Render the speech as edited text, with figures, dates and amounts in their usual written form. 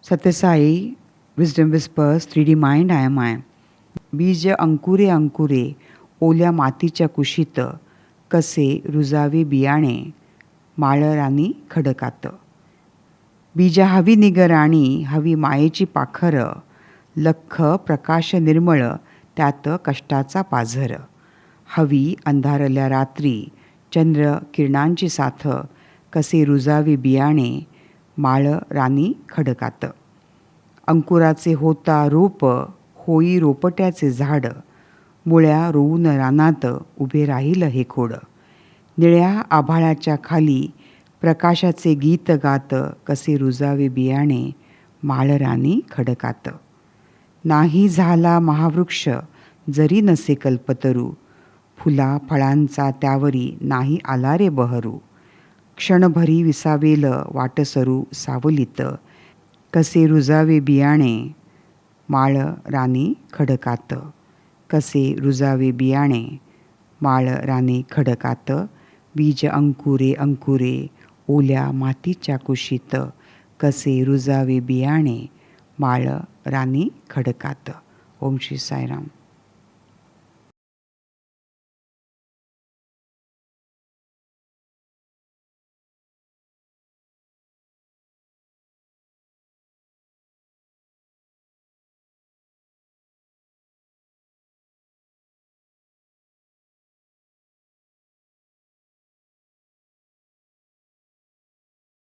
Sathya Sai wisdom whispers 3D mind I am I. बीज अंकुरे अंकुरे ओल्या मातीच्या कुशीत, कसे रुजावे बियाणे माळरानी खडकात. बीज हवी निगराणी हवी मायेची पाखर, लख प्रकाश निर्मळ त्यात कष्टाचा पाझर. हवी अंधारल्या रात्री चंद्र किरणांची साथ, कसे रुजावे बियाणे माळ रानी खडकात. अंकुराचे होता रूप होई रोपट्याचे झाड, मुळ्या रोवून रानात उभे राहील हे खोड. निळ्या आभाळाच्या खाली प्रकाशाचे गीत गात, कसे रुजावे बियाणे माळ रानी खडकात. नाही झाला महावृक्ष जरी नसे कल्पतरू, फुला फळांचा त्यावरी नाही आला रे बहरू. क्षणभरी विसावेल वाटसरू सावलीत, कसे रुजावे बियाणे माळ रानी खडकात. कसे रुजावे बियाणे माळ रानी खडकात. बीज अंकुरे अंकुरे ओल्या मातीच्या कुशीत, कसे रुजावे बियाणे माळ रानी खडकात. ओम श्री साईराम.